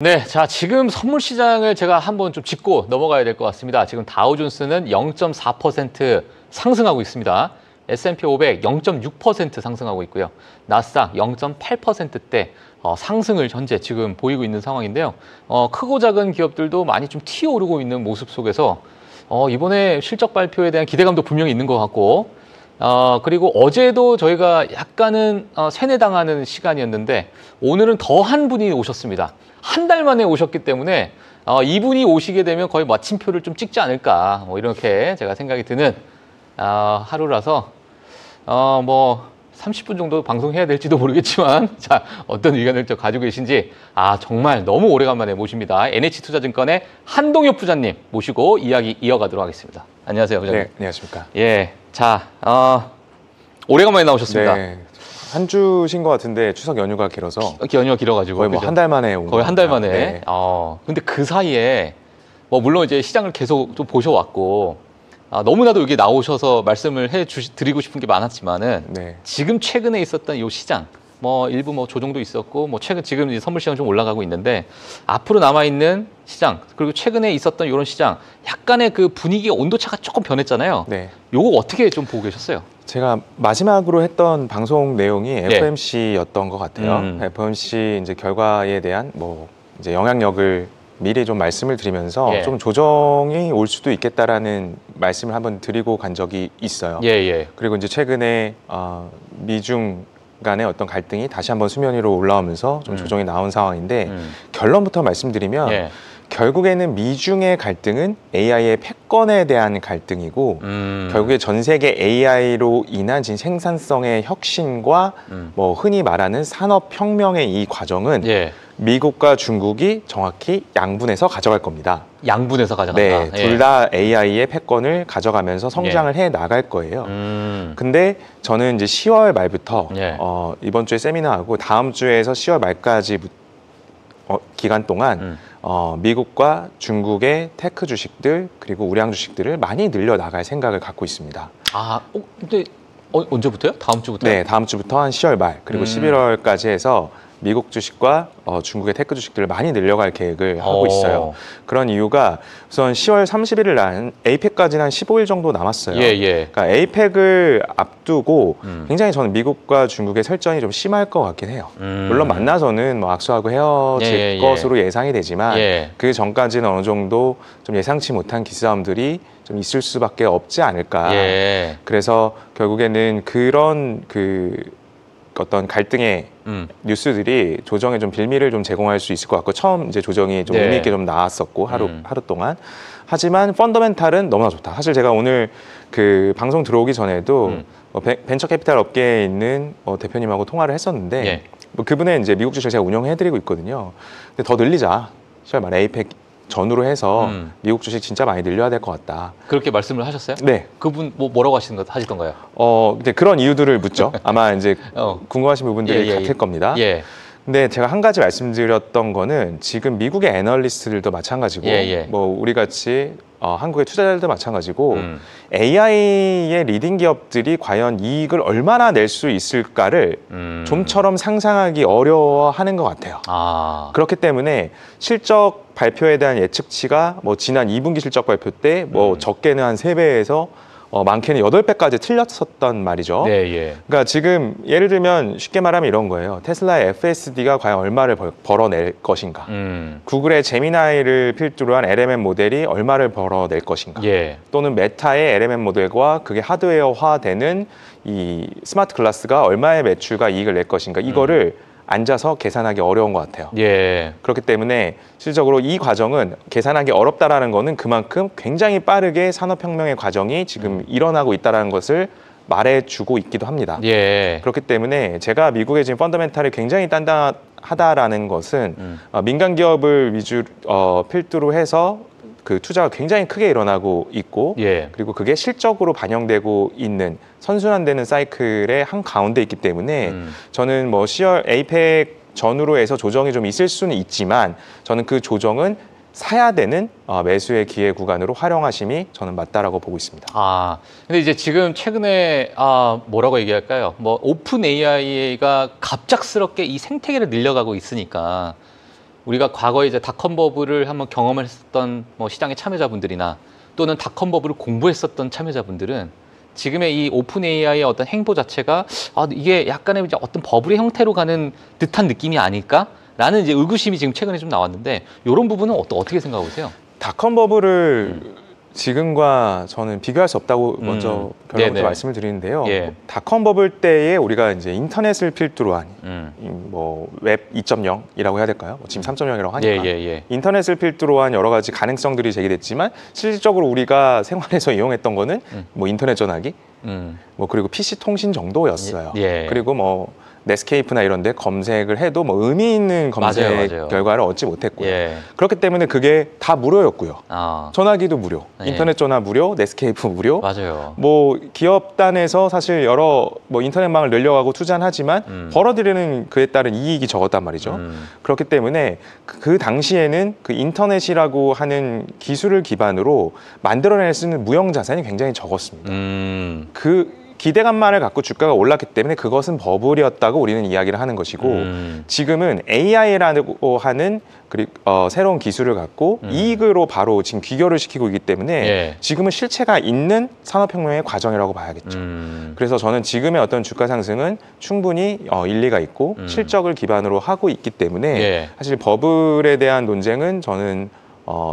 네, 자, 지금 선물 시장을 제가 한번 좀 짚고 넘어가야 될 것 같습니다. 지금 다우존스는 0.4% 상승하고 있습니다. S&P 500 0.6% 상승하고 있고요. 나스닥 0.8%대 상승을 현재 지금 보이고 있는 상황인데요. 크고 작은 기업들도 많이 좀 튀어오르고 있는 모습 속에서 이번에 실적 발표에 대한 기대감도 분명히 있는 것 같고, 그리고 어제도 저희가 약간은 세뇌당하는 시간이었는데 오늘은 더 한 분이 오셨습니다. 한 달 만에 오셨기 때문에 이분이 오시게 되면 거의 마침표를 좀 찍지 않을까, 이렇게 제가 생각이 드는 하루라서 뭐 30분 정도 방송해야 될지도 모르겠지만, 자, 어떤 의견을 좀 가지고 계신지 정말 너무 오래간만에 모십니다. NH투자증권의 한동엽 부장님 모시고 이야기 이어가도록 하겠습니다. 안녕하세요, 부장님. 네, 안녕하십니까. 예, 자, 오래간만에 나오셨습니다. 네, 한 주신 것 같은데 추석 연휴가 길어서 연휴가 길어가지고 거의 뭐 한 달 만에 온 거의 한 달 만에. 네. 근데 그 사이에 물론 이제 시장을 계속 좀 보셔왔고, 너무나도 여기 나오셔서 말씀을 드리고 싶은 게 많았지만은, 네. 지금 최근에 있었던 이 시장, 일부 조정도 있었고, 지금 이제 선물 시장 좀 올라가고 있는데, 앞으로 남아있는 시장, 그리고 최근에 있었던 이런 시장, 약간의 그 분위기 온도차가 조금 변했잖아요. 네. 요거 어떻게 좀 보고 계셨어요? 제가 마지막으로 했던 방송 내용이 FOMC였던 것 같아요. FOMC 이제 결과에 대한 이제 영향력을 미리 좀 말씀을 드리면서 좀 조정이 올 수도 있겠다라는 말씀을 한번 드리고 간 적이 있어요. 그리고 이제 최근에 미중 간의 어떤 갈등이 다시 한번 수면 위로 올라오면서 좀 조정이 나온 상황인데, 결론부터 말씀드리면 결국에는 미중의 갈등은 AI의 패권에 대한 갈등이고, 결국에 전 세계 AI로 인한 지금 생산성의 혁신과 흔히 말하는 산업혁명의 이 과정은 미국과 중국이 정확히 양분해서 가져갈 겁니다. 양분해서 가져간다. 네, 둘 다 AI의 패권을 가져가면서 성장을 해 나갈 거예요. 근데 저는 이제 10월 말부터 이번 주에 세미나하고 다음 주에서 10월 말까지 기간 동안 미국과 중국의 테크 주식들 그리고 우량 주식들을 많이 늘려 나갈 생각을 갖고 있습니다. 근데 언제부터요? 다음 주부터요? 네, 다음 주부터 한 10월 말 그리고 11월까지 해서 미국 주식과 중국의 테크 주식들을 많이 늘려갈 계획을 하고 있어요. 그런 이유가 우선 10월 31일 날 에이펙까지는 한 15일 정도 남았어요. 그러니까 에이펙을 앞두고 굉장히 저는 미국과 중국의 설전이 좀 심할 것 같긴 해요. 물론 만나서는 악수하고 헤어질 것으로 예상이 되지만 그 전까지는 어느 정도 좀 예상치 못한 기싸움들이 좀 있을 수밖에 없지 않을까. 그래서 결국에는 그런 어떤 갈등의 뉴스들이 조정에 좀 빌미를 좀 제공할 수 있을 것 같고, 처음 이제 조정이 좀 의미 있게 좀 나왔었고 하루 동안. 하지만 펀더멘탈은 너무나 좋다. 사실 제가 오늘 그 방송 들어오기 전에도 벤처 캐피탈 업계에 있는 대표님하고 통화를 했었는데 그분의 이제 미국 주식을 제가 운영해드리고 있거든요. 근데 더 늘리자. 10월 말에 에이펙 전후로 해서 미국 주식 진짜 많이 늘려야 될 것 같다. 그렇게 말씀을 하셨어요? 네. 그분 뭐라고 하시던가요? 이제 그런 이유들을 묻죠. 아마 이제 궁금하신 부분들이 같을 겁니다. 근데 제가 한 가지 말씀드렸던 거는, 지금 미국의 애널리스트들도 마찬가지고 우리 같이 한국의 투자자들도 마찬가지고 AI의 리딩 기업들이 과연 이익을 얼마나 낼 수 있을까를 좀처럼 상상하기 어려워하는 것 같아요. 그렇기 때문에 실적 발표에 대한 예측치가 지난 2분기 실적 발표 때 적게는 한 3배에서 많게는 8배까지 틀렸었단 말이죠. 그러니까 지금 예를 들면 쉽게 말하면 이런 거예요. 테슬라의 FSD가 과연 얼마를 벌어낼 것인가. 구글의 제미나이를 필두로 한 LMM 모델이 얼마를 벌어낼 것인가. 또는 메타의 LMM 모델과 그게 하드웨어화되는 이 스마트 글라스가 얼마의 매출과 이익을 낼 것인가. 이거를 앉아서 계산하기 어려운 것 같아요. 그렇기 때문에 실질적으로 이 과정은 계산하기 어렵다라는 거는 그만큼 굉장히 빠르게 산업혁명의 과정이 지금 일어나고 있다는 것을 말해주고 있기도 합니다. 그렇기 때문에 제가 미국의 지금 펀더멘탈이 굉장히 단단하다라는 것은 민간 기업을 필두로 해서 그 투자가 굉장히 크게 일어나고 있고, 그리고 그게 실적으로 반영되고 있는 선순환되는 사이클의 한 가운데 있기 때문에 저는 10월 에이펙 전후로 해서 조정이 좀 있을 수는 있지만, 저는 그 조정은 사야 되는 매수의 기회 구간으로 활용하심이 저는 맞다라고 보고 있습니다. 근데 이제 지금 최근에 뭐라고 얘기할까요? 오픈 AI가 갑작스럽게 이 생태계를 늘려가고 있으니까 우리가 과거에 이제 닷컴 버블을 한번 경험을 했었던 뭐 시장의 참여자분들이나 또는 닷컴 버블을 공부했었던 참여자분들은 지금의 이 오픈 AI의 어떤 행보 자체가 이게 약간의 이제 어떤 버블의 형태로 가는 듯한 느낌이 아닐까라는 이제 의구심이 지금 최근에 좀 나왔는데 이런 부분은 어떻게 생각하세요? 닷컴 버블을 지금과 저는 비교할 수 없다고 먼저 결론부터 말씀을 드리는데요. 예. 닷컴 버블 때에 우리가 이제 인터넷을 필두로 한 뭐 웹 2.0이라고 해야 될까요? 지금 3.0이라고 하니까 인터넷을 필두로 한 여러 가지 가능성들이 제기됐지만 실질적으로 우리가 생활에서 이용했던 거는 뭐 인터넷 전화기, 뭐 그리고 PC 통신 정도였어요. 그리고 뭐 넷스케이프나 이런 데 검색을 해도 뭐 의미 있는 검색 맞아요. 결과를 얻지 못했고요. 그렇기 때문에 그게 다 무료였고요. 전화기도 무료, 인터넷 전화 무료, 넷스케이프 무료. 맞아요. 뭐 기업단에서 사실 여러 뭐 인터넷망을 늘려가고 투자는 하지만 벌어들이는 그에 따른 이익이 적었단 말이죠. 그렇기 때문에 그 당시에는 그 인터넷이라고 하는 기술을 기반으로 만들어낼 수 있는 무형 자산이 굉장히 적었습니다. 그 기대감만을 갖고 주가가 올랐기 때문에 그것은 버블이었다고 우리는 이야기를 하는 것이고 지금은 AI라고 하는 새로운 기술을 갖고 이익으로 바로 지금 귀결을 시키고 있기 때문에 지금은 실체가 있는 산업혁명의 과정이라고 봐야겠죠. 그래서 저는 지금의 어떤 주가 상승은 충분히 일리가 있고 실적을 기반으로 하고 있기 때문에 사실 버블에 대한 논쟁은 저는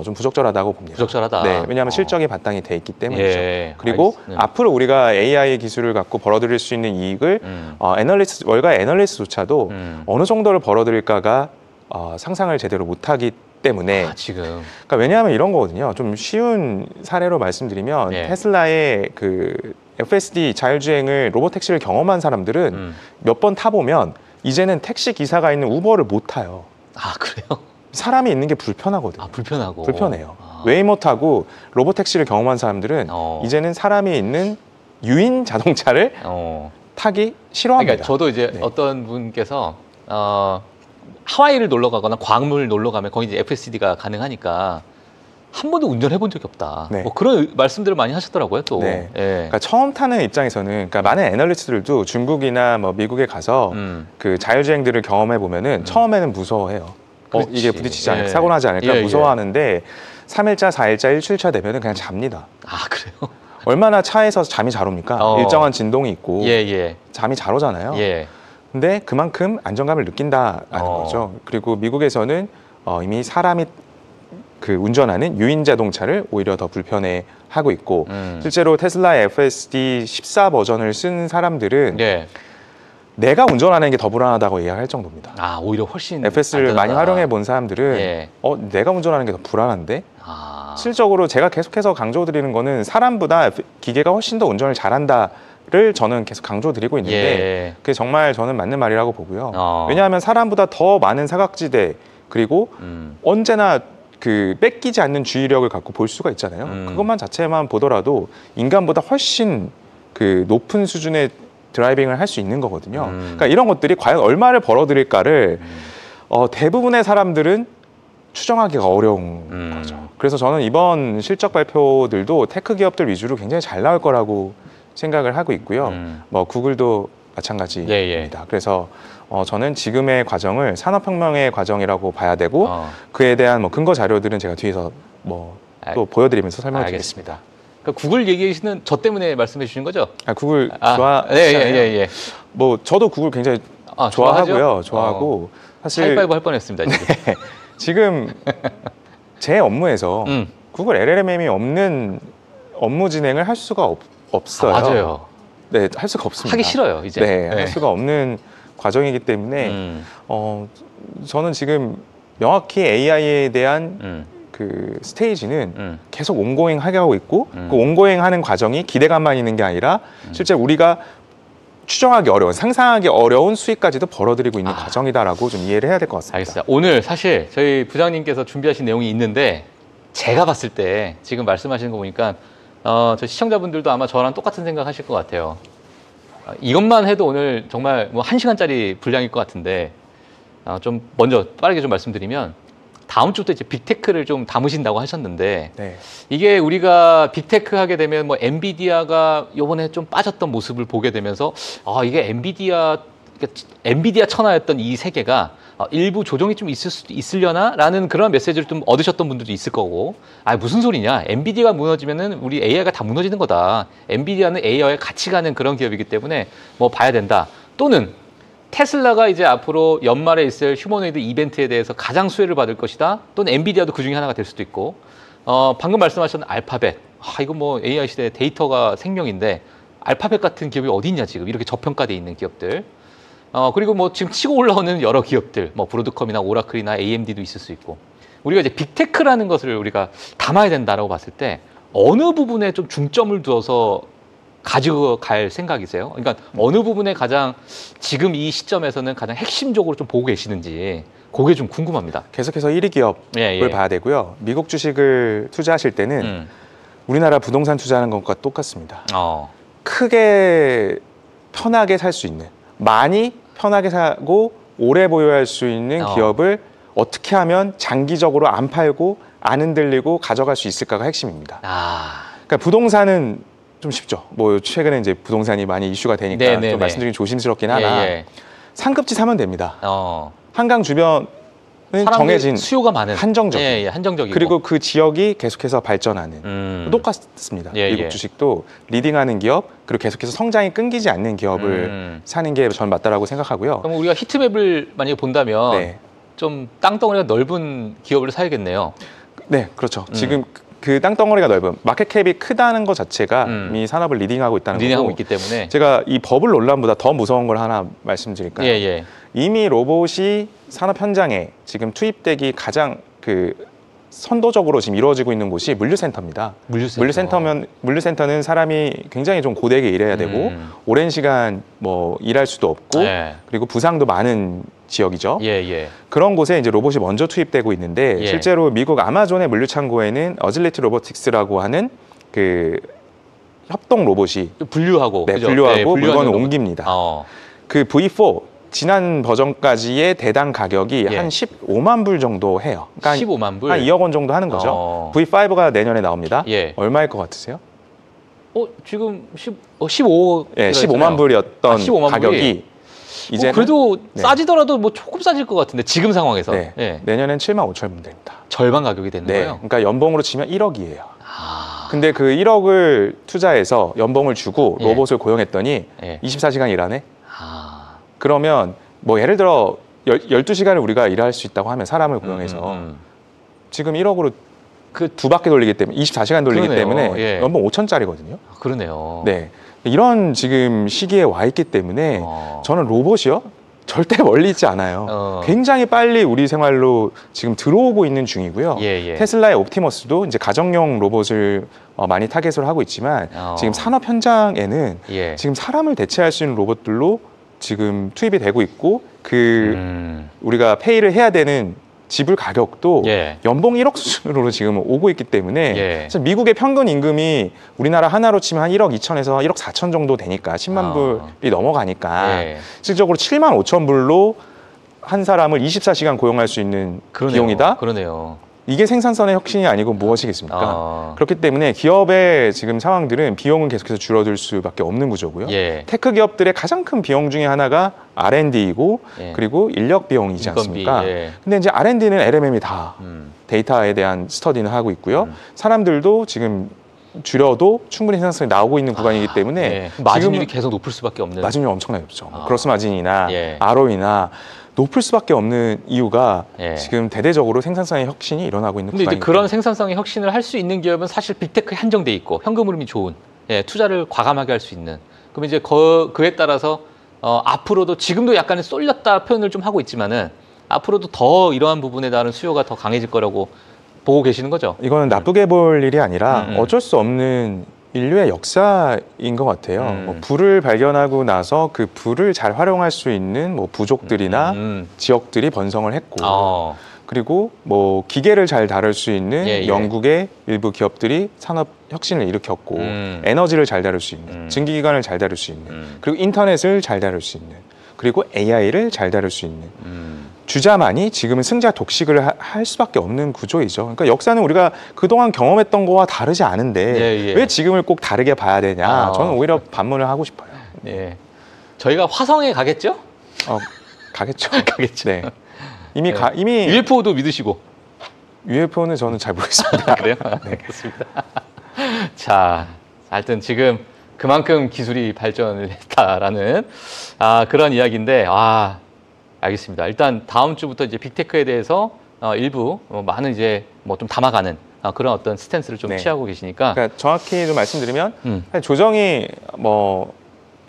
좀 부적절하다고 봅니다. 부적절하다. 네, 왜냐하면 실적이 바탕이 돼 있기 때문이죠. 그리고 앞으로 우리가 AI 기술을 갖고 벌어들일 수 있는 이익을 월가 애널리스트조차도 어느 정도를 벌어들일까가 상상을 제대로 못하기 때문에 지금. 그러니까 왜냐하면 이런 거거든요. 좀 쉬운 사례로 말씀드리면 테슬라의 그 FSD 자율주행을 로보택시를 경험한 사람들은 몇 번 타보면 이제는 택시 기사가 있는 우버를 못 타요. 그래요? 사람이 있는 게 불편하거든요. 불편해요. 웨이모 타고 로보택시를 경험한 사람들은 이제는 사람이 있는 유인 자동차를 타기 싫어합니다. 그러니까 저도 이제 어떤 분께서 하와이를 놀러 가거나 광물 놀러 가면 거기 이제 FSD가 가능하니까 한 번도 운전해 본 적이 없다. 뭐 그런 말씀들을 많이 하셨더라고요, 또. 그러니까 처음 타는 입장에서는, 그러니까 많은 애널리스트들도 중국이나 뭐 미국에 가서 그 자율주행들을 경험해 보면은 처음에는 무서워해요. 이게 부딪히지 않을까, 사고 나지 않을까 무서워하는데 3일차, 4일차, 1주일차 되면은 그냥 잡니다. 그래요? 얼마나 차에서 잠이 잘 옵니까? 일정한 진동이 있고 잠이 잘 오잖아요. 근데 그만큼 안정감을 느낀다라는 거죠. 그리고 미국에서는 이미 사람이 그 운전하는 유인 자동차를 오히려 더 불편해하고 있고 실제로 테슬라의 FSD 14 버전을 쓴 사람들은 내가 운전하는 게 더 불안하다고 이야기할 정도입니다. 오히려 훨씬 FS를 많이 활용해 본 사람들은 내가 운전하는 게 더 불안한데? 실적으로 제가 계속해서 강조드리는 거는 사람보다 기계가 훨씬 더 운전을 잘한다를 저는 계속 강조드리고 있는데 그게 정말 저는 맞는 말이라고 보고요. 왜냐하면 사람보다 더 많은 사각지대 그리고 언제나 그 뺏기지 않는 주의력을 갖고 볼 수가 있잖아요. 그것만 자체만 보더라도 인간보다 훨씬 그 높은 수준의 드라이빙을 할 수 있는 거거든요. 그러니까 이런 것들이 과연 얼마를 벌어들일까를 대부분의 사람들은 추정하기가 어려운 거죠. 그래서 저는 이번 실적 발표들도 테크 기업들 위주로 굉장히 잘 나올 거라고 생각을 하고 있고요. 뭐 구글도 마찬가지입니다. 그래서 저는 지금의 과정을 산업혁명의 과정이라고 봐야 되고 그에 대한 뭐 근거 자료들은 제가 뒤에서 뭐 또 보여드리면서 설명드리겠습니다. 그러니까 구글 얘기하시는 저 때문에 말씀해 주신 거죠? 구글 좋아하시잖아요. 뭐 저도 구글 굉장히 좋아하고요. 좋아하고 사실 하이파이브 할 뻔했습니다. 지금 제 업무에서 구글 LLM이 없는 업무 진행을 할 수가 없어요. 맞아요. 네, 할 수가 없습니다. 하기 싫어요, 이제. 할 수가 없는 과정이기 때문에 저는 지금 명확히 AI에 대한 그 스테이지는 계속 온고잉 하게 하고 있고 그 온고잉 하는 과정이 기대감만 있는 게 아니라 실제 우리가 추정하기 어려운, 상상하기 어려운 수익까지도 벌어들이고 있는 과정이다라고 좀 이해를 해야 될 것 같습니다. 알겠습니다. 오늘 사실 저희 부장님께서 준비하신 내용이 있는데 제가 봤을 때 지금 말씀하시는 거 보니까 저 시청자분들도 아마 저랑 똑같은 생각 하실 것 같아요. 이것만 해도 오늘 정말 뭐 1시간짜리 분량일 것 같은데 좀 먼저 빠르게 좀 말씀드리면 다음 주부터 이제 빅테크를 좀 담으신다고 하셨는데 이게 우리가 빅테크 하게 되면 뭐 엔비디아가 요번에 좀 빠졌던 모습을 보게 되면서 이게 엔비디아 천하였던 이 세계가 일부 조정이 좀 있으려나라는 그런 메시지를 좀 얻으셨던 분들도 있을 거고, 무슨 소리냐? 엔비디아가 무너지면은 우리 AI가 다 무너지는 거다. 엔비디아는 AI와 같이 가는 그런 기업이기 때문에 뭐 봐야 된다. 또는 테슬라가 이제 앞으로 연말에 있을 휴머노이드 이벤트에 대해서 가장 수혜를 받을 것이다. 또는 엔비디아도 그 중에 하나가 될 수도 있고, 방금 말씀하셨던 알파벳. 이거 뭐 AI 시대에 데이터가 생명인데 알파벳 같은 기업이 어디 있냐 지금 이렇게 저평가돼 있는 기업들. 그리고 뭐 지금 치고 올라오는 여러 기업들, 뭐 브로드컴이나 오라클이나 AMD도 있을 수 있고, 우리가 이제 빅테크라는 것을 우리가 담아야 된다라고 봤을 때 어느 부분에 좀 중점을 두어서 가지고 갈 생각이세요? 그러니까 어느 부분에 가장 지금 이 시점에서는 가장 핵심적으로 좀 보고 계시는지 그게 좀 궁금합니다. 계속해서 1위 기업을 봐야 되고요. 미국 주식을 투자하실 때는 우리나라 부동산 투자하는 것과 똑같습니다. 크게 편하게 살 수 있는, 많이 편하게 사고 오래 보유할 수 있는 기업을 어떻게 하면 장기적으로 안 팔고 안 흔들리고 가져갈 수 있을까가 핵심입니다. 그러니까 부동산은 좀 쉽죠. 뭐 최근에 이제 부동산이 많이 이슈가 되니까 좀 말씀드리기 조심스럽긴 하나 상급지 사면 됩니다. 한강 주변은 정해진 수요가 많은 한정적인 한정적이고 그리고 그 지역이 계속해서 발전하는 똑같습니다. 미국 주식도 리딩하는 기업 그리고 계속해서 성장이 끊기지 않는 기업을 사는 게 전 맞다라고 생각하고요. 그럼 우리가 히트맵을 만약에 본다면 좀 땅덩어리가 넓은 기업을 사야겠네요. 네, 그렇죠. 지금 그 땅덩어리가 넓은 마켓캡이 크다는 것 자체가 이미 산업을 리딩하고 있다는 리딩하고 거고 있기 때문에 제가 이 버블 논란보다 더 무서운 걸 하나 말씀드릴까요? 이미 로봇이 산업 현장에 지금 투입되기 가장 선도적으로 지금 이루어지고 있는 곳이 물류센터입니다. 물류센터는 사람이 굉장히 좀 고되게 일해야 되고 오랜 시간 뭐 일할 수도 없고 그리고 부상도 많은 지역이죠. 그런 곳에 이제 로봇이 먼저 투입되고 있는데 실제로 미국 아마존의 물류 창고에는 어질리티 로보틱스라고 하는 그 협동 로봇이 분류하고 분류하고 물건을 옮깁니다. 그 V4 지난 버전까지의 대당 가격이 한 15만 불 정도 해요. 그러니까 15만 불? 한 2억 원 정도 하는 거죠. V5가 내년에 나옵니다. 얼마일 것 같으세요? 지금 15억. 15만 불이었던 15만 가격이 이제 그래도 싸지더라도 뭐 조금 싸질 것 같은데 지금 상황에서. 내년엔 7만 5천 불 됩니다. 절반 가격이 되는 거예요? 그러니까 연봉으로 치면 1억이에요. 근데 그 1억을 투자해서 연봉을 주고 로봇을 고용했더니 24시간 일하네? 그러면 뭐 예를 들어 12시간을 우리가 일할 수 있다고 하면 사람을 고용해서 지금 1억으로 그 두 바퀴 돌리기 때문에 24시간 돌리기 때문에 연봉 5천짜리거든요. 그러네요. 이런 지금 시기에 와 있기 때문에 저는 로봇이요? 절대 멀리 있지 않아요. 굉장히 빨리 우리 생활로 지금 들어오고 있는 중이고요. 테슬라의 옵티머스도 이제 가정용 로봇을 많이 타겟으로 하고 있지만 지금 산업 현장에는 지금 사람을 대체할 수 있는 로봇들로 지금 투입이 되고 있고 우리가 페이를 해야 되는 지불 가격도 연봉 1억 수준으로 지금 오고 있기 때문에 미국의 평균 임금이 우리나라 하나로 치면 한 1억 2천에서 1억 4천 정도 되니까 10만 불이 넘어가니까 실질적으로 7만 5천 불로 한 사람을 24시간 고용할 수 있는 비용이다. 이게 생산성의 혁신이 아니고 무엇이겠습니까? 그렇기 때문에 기업의 지금 상황들은 비용은 계속해서 줄어들 수밖에 없는 구조고요. 테크 기업들의 가장 큰 비용 중에 하나가 R&D이고 그리고 인력 비용이지 않습니까? 근데 이제 R&D는 LMM이 다 데이터에 대한 스터디는 하고 있고요. 사람들도 지금 줄여도 충분히 생산성이 나오고 있는 구간이기 때문에 마진율이 계속 높을 수밖에 없는. 마진율이 엄청나게 높죠. 그로스 마진이나 RO이나 높을 수밖에 없는 이유가 지금 대대적으로 생산성의 혁신이 일어나고 있는 구간이기 때문에. 근데 그런 생산성의 혁신을 할 수 있는 기업은 사실 빅테크에 한정돼 있고 현금 흐름이 좋은 투자를 과감하게 할 수 있는. 그럼 이제 그에 따라서 앞으로도 지금도 약간의 쏠렸다 표현을 좀 하고 있지만은 앞으로도 더 이러한 부분에 따른 수요가 더 강해질 거라고 보고 계시는 거죠? 이거는 나쁘게 볼 일이 아니라 어쩔 수 없는 인류의 역사인 것 같아요. 뭐 불을 발견하고 나서 그 불을 잘 활용할 수 있는 뭐 부족들이나 지역들이 번성을 했고 그리고 뭐 기계를 잘 다룰 수 있는 영국의 일부 기업들이 산업 혁신을 일으켰고 에너지를 잘 다룰 수 있는 증기기관을 잘 다룰 수 있는 그리고 인터넷을 잘 다룰 수 있는 그리고 AI를 잘 다룰 수 있는 주자만이 지금은 승자 독식을 할 수밖에 없는 구조이죠. 그러니까 역사는 우리가 그동안 경험했던 거와 다르지 않은데 왜 지금을 꼭 다르게 봐야 되냐. 저는 오히려 반문을 하고 싶어요. 저희가 화성에 가겠죠? 가겠죠. 가겠죠. 이미 이미 UFO도 믿으시고. UFO는 저는 잘 모르겠습니다. 그래요? 네, 그렇습니다. 자, 하여튼 지금 그만큼 기술이 발전을 했다라는 그런 이야기인데, 알겠습니다. 일단 다음 주부터 이제 빅테크에 대해서 일부 많은 이제 뭐 좀 담아가는 그런 어떤 스탠스를 좀 취하고 계시니까. 그러니까 정확히 좀 말씀드리면 조정이 뭐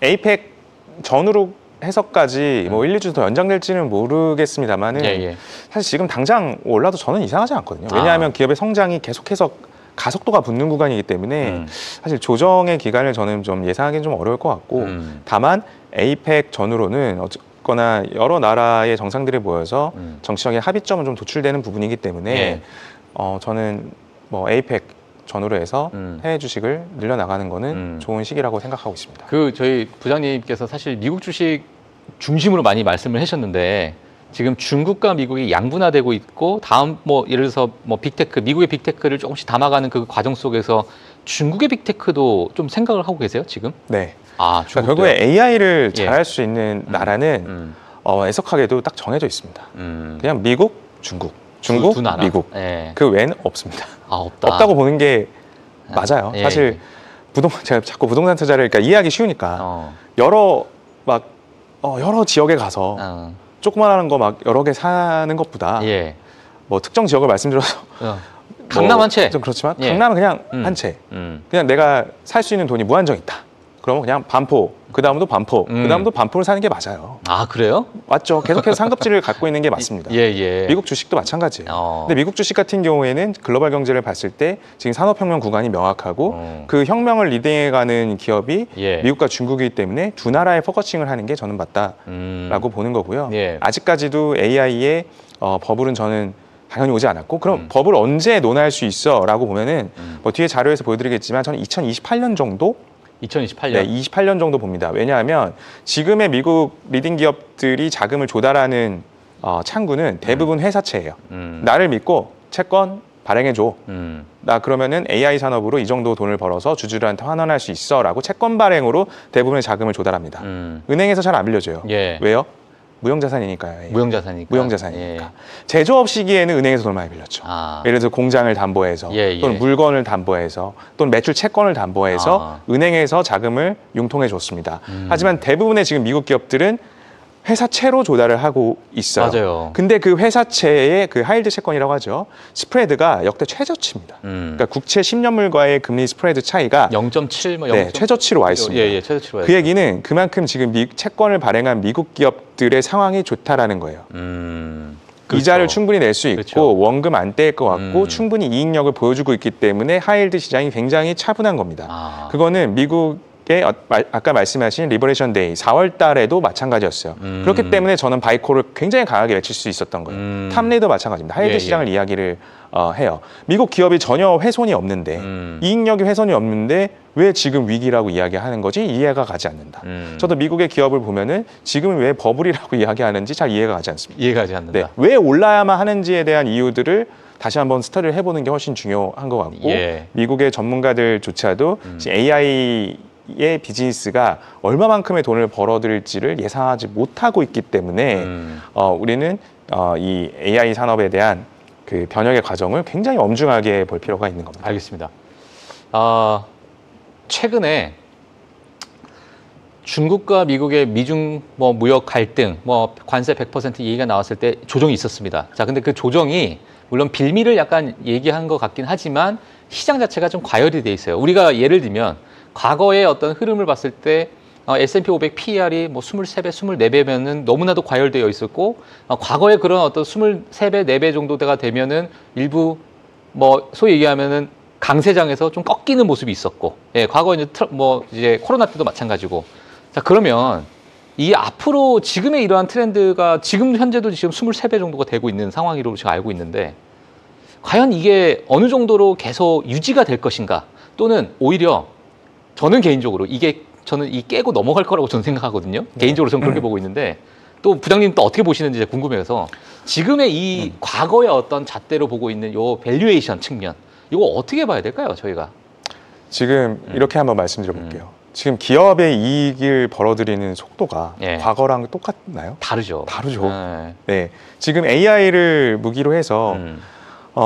에이펙 전후로 해서까지 뭐 1, 2주 더 연장될지는 모르겠습니다만은 사실 지금 당장 올라도 저는 이상하지 않거든요. 왜냐하면 기업의 성장이 계속해서 가속도가 붙는 구간이기 때문에 사실 조정의 기간을 저는 좀 예상하기는 좀 어려울 것 같고 다만 에이펙 전후로는 어쨌거나 여러 나라의 정상들이 모여서 정치적인 합의점은 좀 도출되는 부분이기 때문에 저는 뭐 에이펙 전후로 해서 해외 주식을 늘려나가는 거는 좋은 시기라고 생각하고 있습니다. 저희 부장님께서 사실 미국 주식 중심으로 많이 말씀을 하셨는데 지금 중국과 미국이 양분화되고 있고 다음 뭐 예를 들어서 뭐 빅테크, 미국의 빅테크를 조금씩 담아가는 그 과정 속에서 중국의 빅테크도 좀 생각을 하고 계세요, 지금? 네. 그러니까 결국에 AI를 잘할 수 있는 나라는 애석하게도 딱 정해져 있습니다. 그냥 미국, 중국, 두 나라? 미국. 그 외에는 없습니다. 없다. 없다고 보는 게 맞아요. 사실 제가 자꾸 부동산 투자를 그러니까 이해하기 쉬우니까 여러 지역에 가서 조그만한 거 막 여러 개 사는 것보다 뭐 특정 지역을 말씀드려서 강남 한 채. 좀 그렇지만 강남은 그냥 한 채. 그냥 내가 살 수 있는 돈이 무한정 있다. 그러면 그냥 반포, 그 다음도 반포, 그 다음도 반포를 사는 게 맞아요. 그래요? 맞죠. 계속해서 상급지를 갖고 있는 게 맞습니다. 미국 주식도 마찬가지예요. 근데 미국 주식 같은 경우에는 글로벌 경제를 봤을 때 지금 산업혁명 구간이 명확하고 그 혁명을 리딩해가는 기업이 미국과 중국이기 때문에 두 나라에 포커싱을 하는 게 저는 맞다라고 보는 거고요. 아직까지도 AI의 버블은 저는 당연히 오지 않았고 그럼 버블 언제 논할 수 있어? 라고 보면은 뭐 뒤에 자료에서 보여드리겠지만 저는 2028년 정도 2028년? 네, 28년 정도 봅니다. 왜냐하면 지금의 미국 리딩 기업들이 자금을 조달하는 창구는 대부분 회사채예요. 나를 믿고 채권 발행해줘. 나 그러면은 AI 산업으로 이 정도 돈을 벌어서 주주들한테 환원할 수 있어라고 채권 발행으로 대부분의 자금을 조달합니다. 은행에서 잘 안 빌려줘요. 왜요? 무형자산이니까요. 무형자산이니까. 제조업 시기에는 은행에서 돈을 많이 빌렸죠. 예를 들어서 공장을 담보해서 또는 물건을 담보해서 또는 매출 채권을 담보해서 은행에서 자금을 융통해 줬습니다. 하지만 대부분의 지금 미국 기업들은 회사채로 조달을 하고 있어요. 맞아요. 근데 그 회사채의 그 하이힐드 채권이라고 하죠. 스프레드가 역대 최저치입니다. 그러니까 국채 10년물과의 금리 스프레드 차이가 0.7, 뭐 최저치로 와 있습니다. 최저치로 그 얘기는 그만큼 지금 채권을 발행한 미국 기업들의 상황이 좋다라는 거예요. 그렇죠. 이자를 충분히 낼 수 있고 원금 안 떼일 것 같고 충분히 이익력을 보여주고 있기 때문에 하이힐드 시장이 굉장히 차분한 겁니다. 그거는 미국 아까 말씀하신 리버레이션 데이 4월 달에도 마찬가지였어요. 그렇기 때문에 저는 바이콜을 굉장히 강하게 외칠 수 있었던 거예요. 탐레이도 마찬가지입니다. 하이힐드 시장을 이야기를 해요. 미국 기업이 전혀 훼손이 없는데 이익력이 훼손이 없는데 왜 지금 위기라고 이야기하는 거지? 이해가 가지 않는다. 저도 미국의 기업을 보면은 지금은 왜 버블이라고 이야기하는지 잘 이해가 가지 않습니다. 이해가 가지 않는다. 왜 올라야만 하는지에 대한 이유들을 다시 한번 스터디를 해보는 게 훨씬 중요한 것 같고 미국의 전문가들조차도 AI의 비즈니스가 얼마만큼의 돈을 벌어들일지를 예상하지 못하고 있기 때문에 우리는 이 AI 산업에 대한 그 변혁의 과정을 굉장히 엄중하게 볼 필요가 있는 겁니다. 알겠습니다. 최근에 중국과 미국의 미중 무역 갈등, 관세 100% 얘기가 나왔을 때 조정이 있었습니다. 자, 근데 그 조정이 물론 빌미를 약간 얘기한 것 같긴 하지만 시장 자체가 좀 과열이 돼 있어요. 우리가 예를 들면 과거의 어떤 흐름을 봤을 때 S&P 500 PER이 23배, 24배면은 너무나도 과열되어 있었고 과거에 그런 어떤 23배, 4배 정도가 되면은 일부 소위 얘기하면은 강세장에서 좀 꺾이는 모습이 있었고, 과거 이제 코로나 때도 마찬가지고. 자, 그러면 이 앞으로 지금의 이러한 트렌드가 지금 현재도 지금 23배 정도가 되고 있는 상황으로 제가 알고 있는데 과연 이게 어느 정도로 계속 유지가 될 것인가 또는 오히려 저는 개인적으로 저는 이 깨고 넘어갈 거라고 저는 생각하거든요. 개인적으로 저는 그렇게 보고 있는데 또 부장님 또 어떻게 보시는지 궁금해서 지금의 이 과거의 어떤 잣대로 보고 있는 요 밸류에이션 측면 이거 어떻게 봐야 될까요, 저희가? 지금 이렇게 한번 말씀드려 볼게요. 지금 기업의 이익을 벌어들이는 속도가 예. 과거랑 똑같나요? 다르죠. 다르죠. 네. 지금 AI를 무기로 해서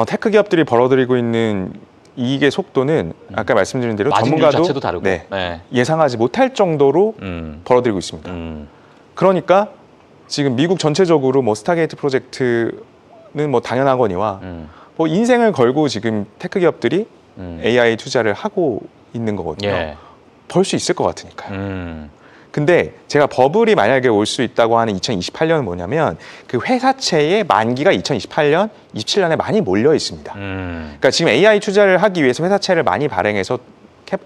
테크 기업들이 벌어들이고 있는 이익의 속도는 아까 말씀드린 대로 전문가도 자체도 다르고. 네, 예상하지 못할 정도로 벌어들이고 있습니다. 그러니까 지금 미국 전체적으로 뭐 스타게이트 프로젝트는 뭐 당연하거니와 뭐 인생을 걸고 지금 테크 기업들이 AI 투자를 하고 있는 거거든요. 예. 벌 수 있을 것 같으니까요. 근데 제가 버블이 만약에 올 수 있다고 하는 2028년은 뭐냐면 그 회사채의 만기가 2028년, 27년에 많이 몰려 있습니다. 그러니까 지금 AI 투자를 하기 위해서 회사채를 많이 발행해서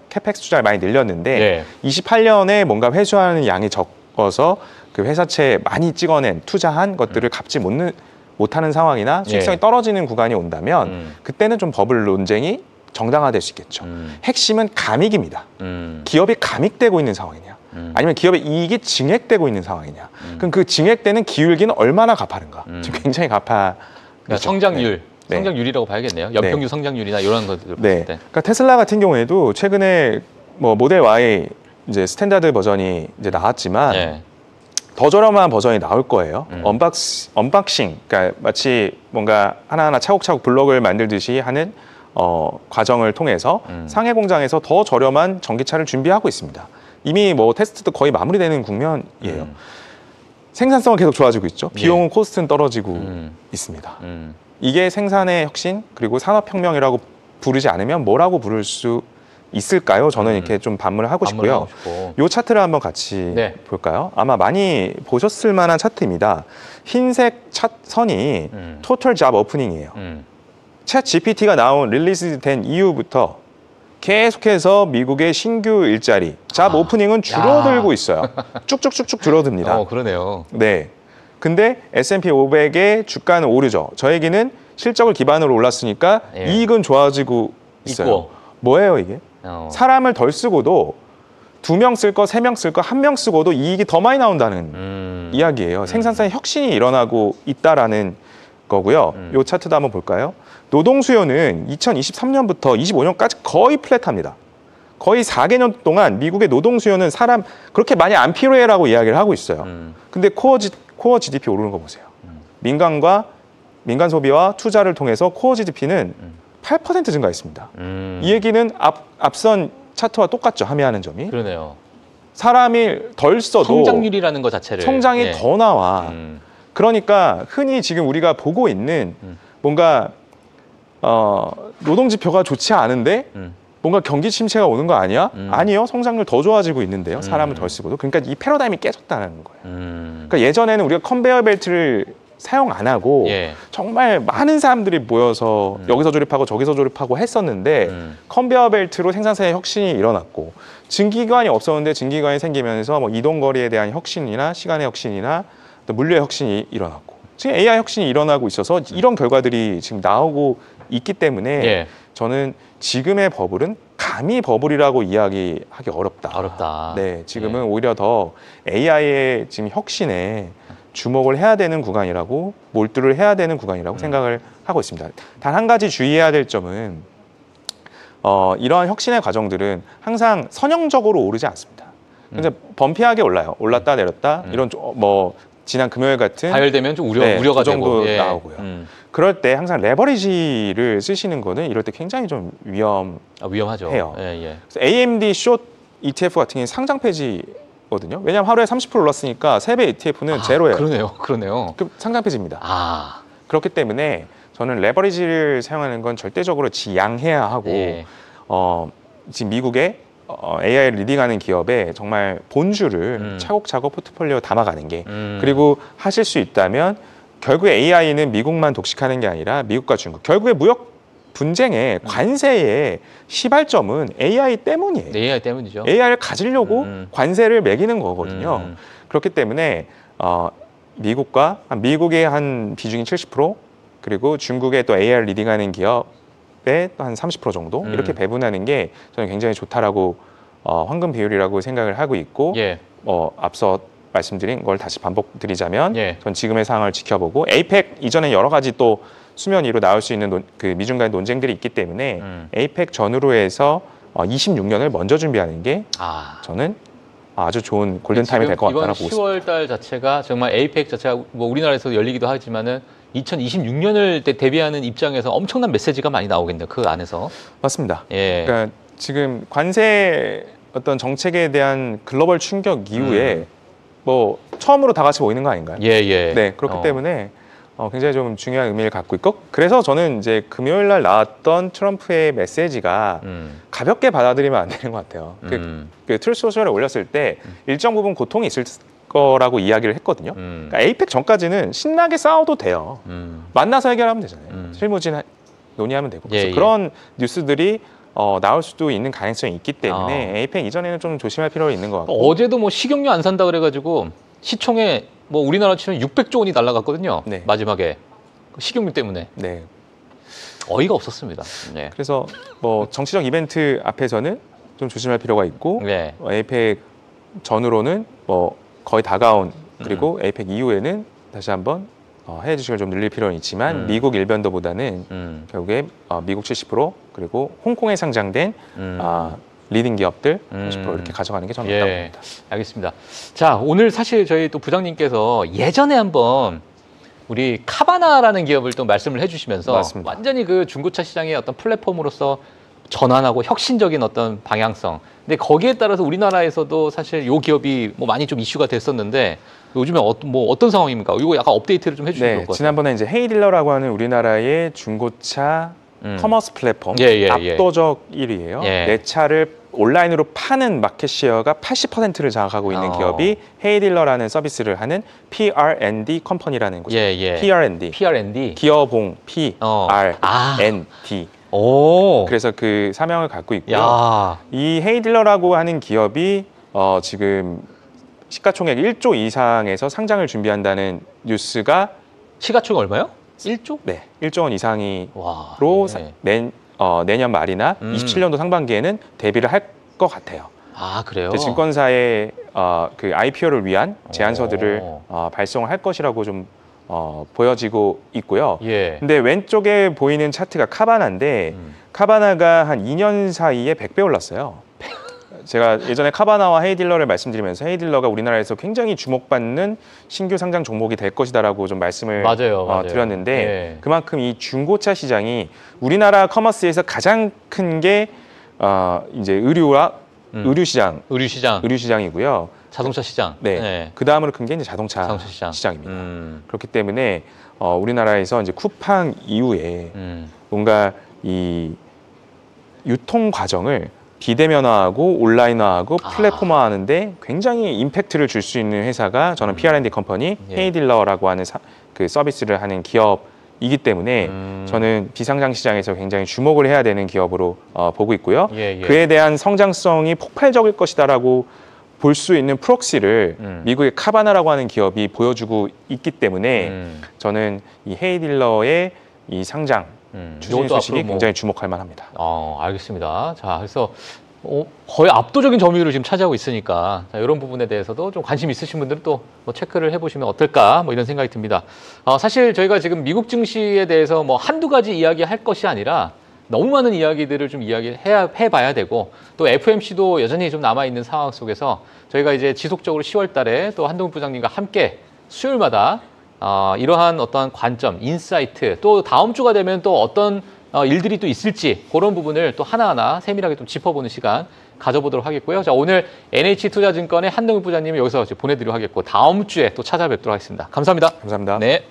캐펙스 투자를 많이 늘렸는데 네. 28년에 뭔가 회수하는 양이 적어서 그 회사채 많이 찍어낸 투자한 것들을 갚지 못하는 상황이나 수익성이 떨어지는 구간이 온다면 그때는 좀 버블 논쟁이 정당화될 수 있겠죠. 핵심은 감익입니다. 기업이 감익되고 있는 상황이냐 아니면 기업의 이익이 증액되고 있는 상황이냐 그럼 그 증액되는 기울기는 얼마나 가파른가 지금 굉장히 가파 그러니까 성장률 성장률이라고 봐야겠네요. 연평균 성장률이나 이런 것들. 네. 그러니까 테슬라 같은 경우에도 최근에 뭐 모델 Y 이제 스탠다드 버전이 이제 나왔지만 더 저렴한 버전이 나올 거예요. 언박싱, 그러니까 마치 뭔가 하나하나 차곡차곡 블록을 만들듯이 하는 과정을 통해서 상해 공장에서 더 저렴한 전기차를 준비하고 있습니다. 이미 뭐 테스트도 거의 마무리되는 국면이에요. 생산성은 계속 좋아지고 있죠. 비용은 코스트는 떨어지고 있습니다. 이게 생산의 혁신 그리고 산업혁명이라고 부르지 않으면 뭐라고 부를 수 있을까요? 저는 이렇게 좀 반문을 하고 싶고요. 이 차트를 한번 같이 볼까요? 아마 많이 보셨을 만한 차트입니다. 흰색 선이 토털 잡 오프닝이에요. 챗 GPT가 릴리즈 된 이후부터 계속해서 미국의 신규 일자리, 잡 오프닝은 줄어들고 있어요. 쭉쭉쭉쭉 줄어듭니다. 그러네요. 네. 근데 S&P 500의 주가는 오르죠. 저 얘기는 실적을 기반으로 올랐으니까 이익은 좋아지고 있어요. 뭐예요 이게? 사람을 덜 쓰고도 2명 쓸 거, 3명 쓸 거, 1명 쓰고도 이익이 더 많이 나온다는 이야기예요. 생산성의 혁신이 일어나고 있다라는 거고요. 이 차트도 한번 볼까요? 노동 수요는 2023년부터 25년까지 거의 플랫합니다. 거의 4개년 동안 미국의 노동 수요는 사람 그렇게 많이 안 필요해라고 이야기를 하고 있어요. 근데 코어 GDP 오르는 거 보세요. 민간 소비와 투자를 통해서 코어 GDP는 8% 증가했습니다. 이 얘기는 앞선 차트와 똑같죠. 함의하는 점이. 그러네요. 사람이 덜 써도 성장률이라는 것 자체를 성장이 더 나와. 그러니까 흔히 지금 우리가 보고 있는 뭔가 노동 지표가 좋지 않은데 뭔가 경기 침체가 오는 거 아니야? 아니요. 성장률 더 좋아지고 있는데요. 사람을 덜 쓰고도. 그러니까 이 패러다임이 깨졌다는 거예요. 그러니까 예전에는 우리가 컨베이어 벨트를 사용 안 하고 정말 많은 사람들이 모여서 여기서 조립하고 저기서 조립하고 했었는데 컨베이어 벨트로 생산성의 혁신이 일어났고 증기기관이 없었는데 증기기관이 생기면서 뭐 이동거리에 대한 혁신이나 시간의 혁신이나 또 물류의 혁신이 일어났고 지금 AI 혁신이 일어나고 있어서 이런 결과들이 지금 나오고 있기 때문에 저는 지금의 버블은 감히 버블이라고 이야기하기 어렵다. 네, 지금은 오히려 더 AI의 지금 혁신에 주목을 해야 되는 구간이라고 몰두를 해야 되는 구간이라고 생각을 하고 있습니다. 단 한 가지 주의해야 될 점은 이러한 혁신의 과정들은 항상 선형적으로 오르지 않습니다. 근데 범피하게 올라요. 올랐다 내렸다 이런 뭐 지난 금요일 같은 가열되면 좀 우려가 그 정도 나오고요. 그럴 때 항상 레버리지를 쓰시는 거는 이럴 때 굉장히 좀 위험하죠. 그래서 AMD 숏 ETF 같은 경우는 상장 폐지거든요. 왜냐하면 하루에 30% 올랐으니까 3배 ETF는 제로예요. 그러네요. 그 상장 폐지입니다. 그렇기 때문에 저는 레버리지를 사용하는 건 절대적으로 지양해야 하고 지금 미국의 AI를 리딩하는 기업에 정말 본주를 차곡차곡 포트폴리오 담아가는 게 그리고 하실 수 있다면 결국에 AI는 미국만 독식하는 게 아니라 미국과 중국 결국에 무역 분쟁의 관세의 시발점은 AI 때문이에요. AI 때문이죠. AI를 가지려고 관세를 매기는 거거든요. 그렇기 때문에 미국의 한 비중이 70% 그리고 중국의 또 AI를 리딩하는 기업의 또 한 30% 정도 이렇게 배분하는 게 저는 굉장히 좋다라고 황금 비율이라고 생각을 하고 있고 앞서 말씀드린 걸 다시 반복드리자면 전 지금의 상황을 지켜보고 에이펙 이전에 여러 가지 또 수면 위로 나올 수 있는 그 미중 간의 논쟁들이 있기 때문에 에이펙 전후로 해서 26년을 먼저 준비하는 게 저는 아주 좋은 골든타임이 될 것 같다고 보고 있습니다. 이번 10월 달 자체가 정말 에이펙 자체가 뭐 우리나라에서 열리기도 하지만은 2026년을 대비하는 입장에서 엄청난 메시지가 많이 나오겠네요. 그 안에서. 맞습니다. 그러니까 지금 관세 어떤 정책에 대한 글로벌 충격 이후에 뭐 처음으로 다 같이 모이는 거 아닌가요? 네, 그렇기 때문에 굉장히 좀 중요한 의미를 갖고 있고, 그래서 저는 이제 금요일 날 나왔던 트럼프의 메시지가 가볍게 받아들이면 안 되는 것 같아요. 그 트루스 소셜에 올렸을 때 일정 부분 고통이 있을 거라고 이야기를 했거든요. 그러니까 에이펙 전까지는 신나게 싸워도 돼요. 만나서 해결하면 되잖아요. 실무진 논의하면 되고. 그래서 그런 뉴스들이 나올 수도 있는 가능성이 있기 때문에 에이펙 이전에는 좀 조심할 필요가 있는 것 같고. 어제도 뭐 식용유 안 산다 그래가지고 시총에 뭐 우리나라 치면 600조 원이 날라갔거든요. 마지막에 식용유 때문에. 어이가 없었습니다. 그래서 뭐 정치적 이벤트 앞에서는 좀 조심할 필요가 있고, 에이펙 전후로는 뭐 거의 다가온, 그리고 에이펙 이후에는 다시 한번 해외 주식을 좀 늘릴 필요는 있지만 미국 일변도보다는 결국에 미국 70% 그리고 홍콩에 상장된 리딩 기업들 30% 이렇게 가져가는 게 저는 맞다고 봅니다. 알겠습니다. 자, 오늘 사실 저희 또 부장님께서 예전에 한번 우리 카바나라는 기업을 또 말씀을 해주시면서 맞습니다. 완전히 그 중고차 시장의 어떤 플랫폼으로서 전환하고 혁신적인 어떤 방향성. 근데 거기에 따라서 우리나라에서도 사실 이 기업이 뭐 많이 좀 이슈가 됐었는데 요즘에 어떤 상황입니까? 이거 약간 업데이트를 좀 해주시면 좋을 것 같아요. 지난번에 이제 헤이딜러라고 하는 우리나라의 중고차 커머스 플랫폼 압도적 1위예요. 내 차를 온라인으로 파는 마켓 쉐어가 80%를 장악하고 있는 기업이 헤이딜러라는 서비스를 하는 P&D 컴퍼니라는 곳이죠. P&D. 기어봉 P&D. 그래서 그 사명을 갖고 있고요. 이 헤이딜러라고 하는 기업이 지금 시가총액 1조 이상에서 상장을 준비한다는 뉴스가. 시가총액 얼마요? 1조? 네, 1조 원 이상으로 내년 말이나 27년도 상반기에는 데뷔를 할 것 같아요. 그래요? 증권사의 그 IPO를 위한 제안서들을 발송을 할 것이라고 좀 보여지고 있고요. 근데 왼쪽에 보이는 차트가 카바나인데 카바나가 한 2년 사이에 100배 올랐어요. 제가 예전에 카바나와 헤이딜러를 말씀드리면서 헤이딜러가 우리나라에서 굉장히 주목받는 신규 상장 종목이 될 것이다라고 좀 말씀을 드렸는데 그만큼 이 중고차 시장이 우리나라 커머스에서 가장 큰 게 이제 의류 시장이고요. 자동차 시장. 그 다음으로 큰 게 이제 자동차 시장입니다. 그렇기 때문에 우리나라에서 이제 쿠팡 이후에 뭔가 이 유통 과정을 비대면화하고 온라인화하고 플랫폼화하는데 굉장히 임팩트를 줄 수 있는 회사가 저는 P&D 컴퍼니 헤이딜러라고 하는 그 서비스를 하는 기업이기 때문에 저는 비상장 시장에서 굉장히 주목을 해야 되는 기업으로 보고 있고요. 그에 대한 성장성이 폭발적일 것이다라고 볼 수 있는 프록시를 미국의 카바나라고 하는 기업이 보여주고 있기 때문에 저는 이 헤이딜러의 이 상장 추진 소식이 굉장히 주목할 만합니다. 알겠습니다. 자, 그래서 거의 압도적인 점유율을 지금 차지하고 있으니까 이런 부분에 대해서도 좀 관심 있으신 분들은 또 체크를 해보시면 어떨까 뭐 이런 생각이 듭니다. 사실 저희가 지금 미국 증시에 대해서 뭐 한두 가지 이야기할 것이 아니라 너무 많은 이야기들을 좀 해봐야 되고 또 FOMC도 여전히 좀 남아있는 상황 속에서 저희가 이제 지속적으로 10월 달에 또 한동훈 부장님과 함께 수요일마다 이러한 어떤 관점, 인사이트, 또 다음 주가 되면 또 어떤 일들이 또 있을지 그런 부분을 또 하나하나 세밀하게 좀 짚어보는 시간 가져보도록 하겠고요. 자, 오늘 NH투자증권의 한동훈 부장님을 여기서 보내드리도록 하겠고 다음 주에 또 찾아뵙도록 하겠습니다. 감사합니다. 감사합니다. 네.